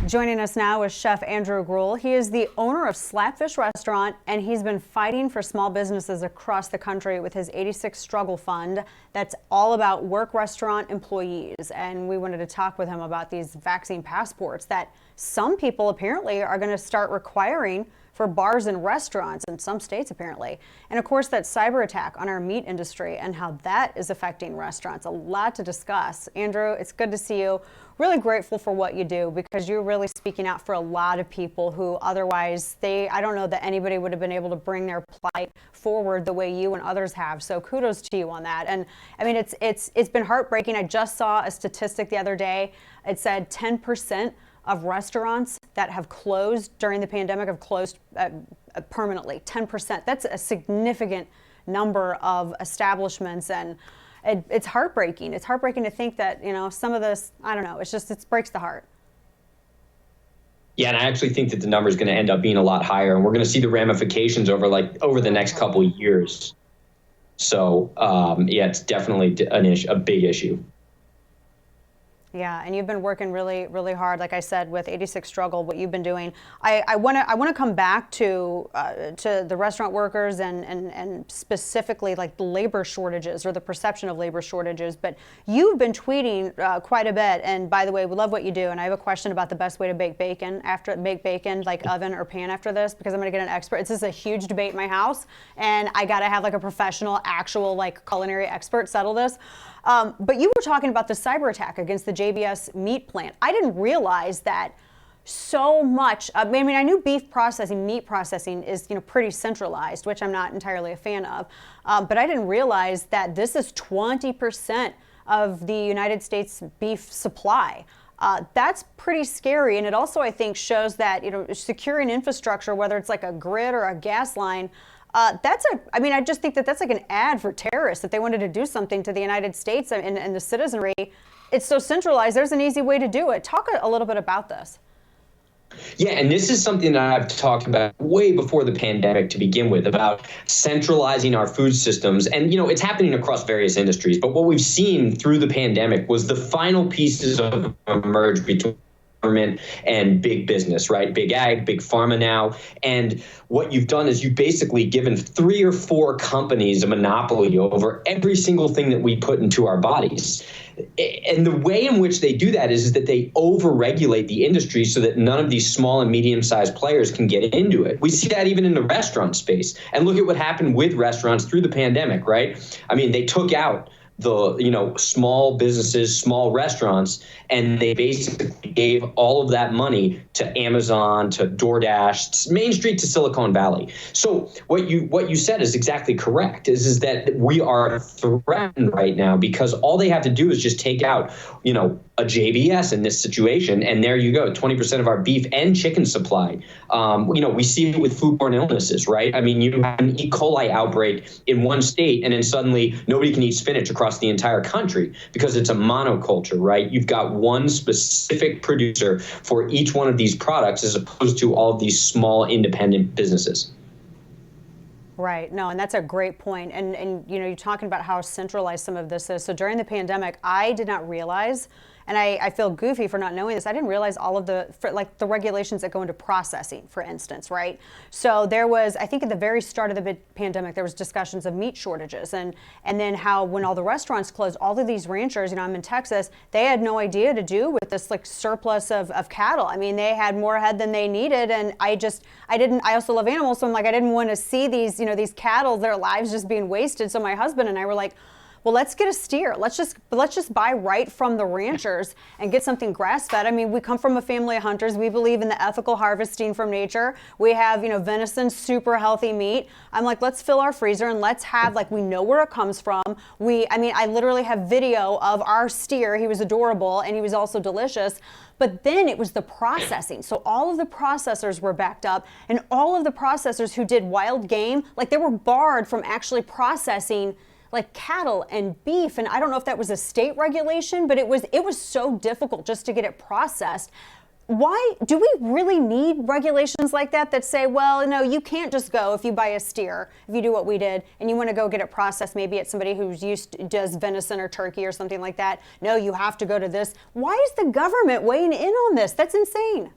Joining us now is Chef Andrew Gruel. He is the owner of Slapfish Restaurant, and he's been fighting for small businesses across the country with his 86 Struggle Fund that's all about work restaurant employees. And we wanted to talk with him about these vaccine passports that some people apparently are going to start requiring for bars and restaurants in some states apparently. And of course, that cyber attack on our meat industry and how that is affecting restaurants. A lot to discuss. Andrew, it's good to see you. Really grateful for what you do, because you're really speaking out for a lot of people who otherwise I don't know that anybody would have been able to bring their plight forward the way you and others have. So kudos to you on that. And I mean, it's been heartbreaking. I just saw a statistic the other day. It said 10% of restaurants that have closed during the pandemic have closed permanently. 10%. That's a significant number of establishments, and it's heartbreaking. It's heartbreaking to think that, you know, some of this, I don't know, it breaks the heart. Yeah, and I actually think that the number is going to end up being a lot higher, and we're going to see the ramifications over the next couple of years. So, yeah, it's definitely a big issue. Yeah, and you've been working really, really hard, like I said, with 86 Struggle, what you've been doing. I want to come back to the restaurant workers and specifically like the labor shortages or the perception of labor shortages. But you've been tweeting quite a bit. And by the way, we love what you do. And I have a question about the best way to bake bacon like oven or pan after this, because I'm going to get an expert. This is a huge debate in my house, and I got to have like a professional, actual like culinary expert settle this. But you were talking about the cyber attack against the JBS meat plant. I didn't realize that so much. I mean, I knew meat processing is, pretty centralized, which I'm not entirely a fan of. But I didn't realize that this is 20% of the United States beef supply. That's pretty scary. And it also, I think, shows that, securing infrastructure, whether it's like a grid or a gas line, I just think that that's like an ad for terrorists. If they wanted to do something to the United States and the citizenry, it's so centralized. There's an easy way to do it. Talk a little bit about this. Yeah, and this is something that I've talked about way before the pandemic to begin with, about centralizing our food systems. And, it's happening across various industries. But what we've seen through the pandemic was the final pieces of merge between government and big business, right? Big ag, big pharma now. And what you've done is you've basically given 3 or 4 companies a monopoly over every single thing that we put into our bodies. And the way in which they do that is that they over-regulate the industry so that none of these small and medium-sized players can get into it. We see that even in the restaurant space. And look at what happened with restaurants through the pandemic, right? I mean, they took out the small businesses, small restaurants, and they basically gave all of that money to Amazon, to DoorDash, Main Street to Silicon Valley. So what you said is exactly correct, is that we are threatened right now because all they have to do is just take out, a JBS in this situation, and there you go, 20% of our beef and chicken supply. We see it with foodborne illnesses, right? I mean, you have an E. coli outbreak in one state, and then suddenly nobody can eat spinach across the entire country because it's a monoculture, right? You've got one specific producer for each one of these products as opposed to all of these small independent businesses. Right. No, and that's a great point. And you're talking about how centralized some of this is. So during the pandemic, I did not realize, and I feel goofy for not knowing this, I didn't realize all of the regulations that go into processing, for instance, right? So there was, I think at the very start of the pandemic, there was discussions of meat shortages and then how when all the restaurants closed, all of these ranchers, I'm in Texas, they had no idea to do with this surplus of cattle. I mean, they had more head than they needed. And I also love animals. So I'm like, I didn't want to see these, these cattle, their lives just being wasted. So my husband and I were like, well, let's get a steer. Let's just buy right from the ranchers and get something grass-fed. I mean, we come from a family of hunters. We believe in the ethical harvesting from nature. We have, venison, super healthy meat. I'm like, let's fill our freezer and let's have, we know where it comes from. I literally have video of our steer. He was adorable and he was also delicious. But then it was the processing. So all of the processors were backed up, and all of the processors who did wild game, they were barred from actually processing cattle and beef. And I don't know if that was a state regulation, but it was so difficult just to get it processed. why do we really need regulations like that say, well, no, you can't just go if you buy a steer, if you do what we did, and you want to go get it processed, maybe it's somebody who's does venison or turkey or something like that. No, you have to go to this. Why is the government weighing in on this? That's insane.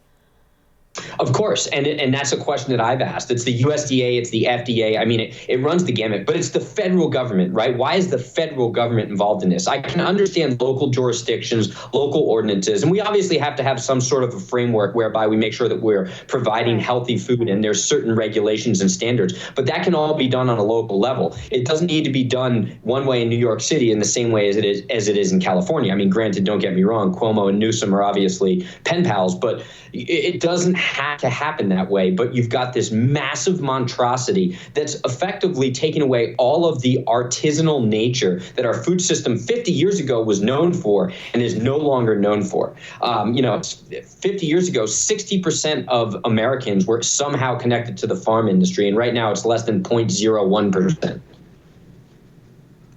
Of course, and that's a question that I've asked. It's the USDA, it's the FDA. I mean, it runs the gamut, but it's the federal government, right? Why is the federal government involved in this? I can understand local jurisdictions, local ordinances, and we obviously have to have some sort of a framework whereby we make sure that we're providing healthy food and there's certain regulations and standards, but that can all be done on a local level. It doesn't need to be done one way in New York City in the same way as it is in California. I mean, granted, don't get me wrong, Cuomo and Newsom are obviously pen pals, but it doesn't have to happen that way. But you've got this massive monstrosity that's effectively taking away all of the artisanal nature that our food system 50 years ago was known for and is no longer known for. 50 years ago, 60% of Americans were somehow connected to the farm industry, and right now it's less than 0.01%.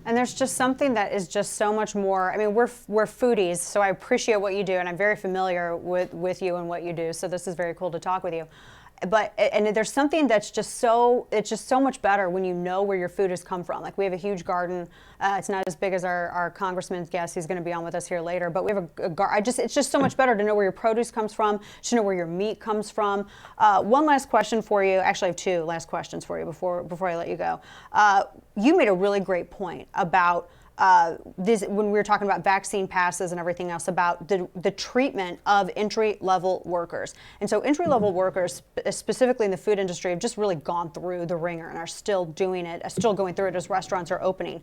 And there's just something that is just so much more. I mean, we're foodies, so I appreciate what you do, and I'm very familiar with you and what you do. So this is very cool to talk with you. And there's something that's just so much better when you know where your food has come from. Like, we have a huge garden. It's not as big as our congressman's guest. He's going to be on with us here later. But we have it's just so much better to know where your produce comes from, to know where your meat comes from. One last question for you. Actually, I have two last questions for you before I let you go. You made a really great point about when we were talking about vaccine passes and everything else, about the treatment of entry-level workers. And so entry-level workers, specifically in the food industry, have just really gone through the ringer and are still doing it, still going through it as restaurants are opening.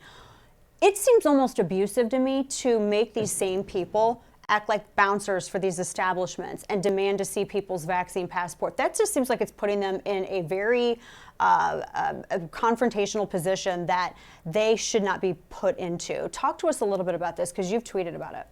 It seems almost abusive to me to make these same people act like bouncers for these establishments and demand to see people's vaccine passport. That just seems like it's putting them in a very a confrontational position that they should not be put into. Talk to us a little bit about this, because you've tweeted about it.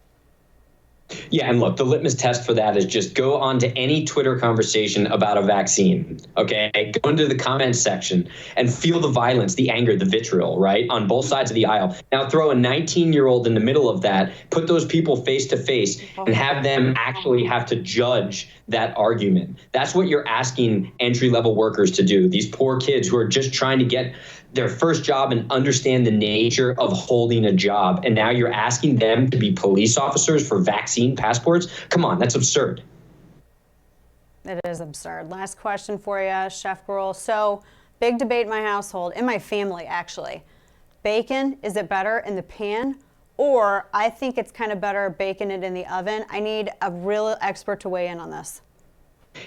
Yeah, and look, the litmus test for that is just go on to any Twitter conversation about a vaccine, okay? Go into the comments section and feel the violence, the anger, the vitriol, right, on both sides of the aisle. Now throw a 19-year-old in the middle of that, put those people face to face, and have them actually have to judge that argument. That's what you're asking entry-level workers to do, these poor kids who are just trying to get their first job and understand the nature of holding a job. And now you're asking them to be police officers for vaccine passports? Come on, that's absurd. It is absurd. Last question for you, Chef Gruel. So, big debate in my household, in my family actually. Bacon, is it better in the pan? Or I think it's kind of better baking it in the oven. I need a real expert to weigh in on this.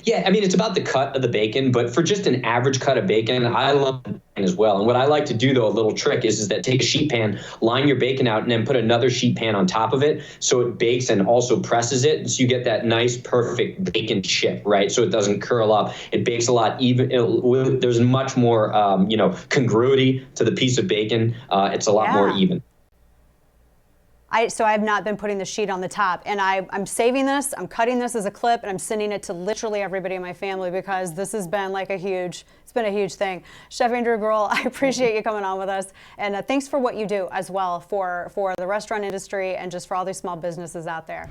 Yeah, I mean, it's about the cut of the bacon, but for just an average cut of bacon, I love bacon as well. And what I like to do, though, a little trick is that take a sheet pan, line your bacon out, and then put another sheet pan on top of it so it bakes and also presses it. So you get that nice, perfect bacon chip, right? So it doesn't curl up. It bakes a lot even. There's much more, congruity to the piece of bacon. It's a lot more even. So I have not been putting the sheet on the top, and I'm saving this, I'm cutting this as a clip, and I'm sending it to literally everybody in my family, because this has been like it's been a huge thing. Chef Andrew Gruel, I appreciate you coming on with us, and thanks for what you do as well for the restaurant industry and just for all these small businesses out there.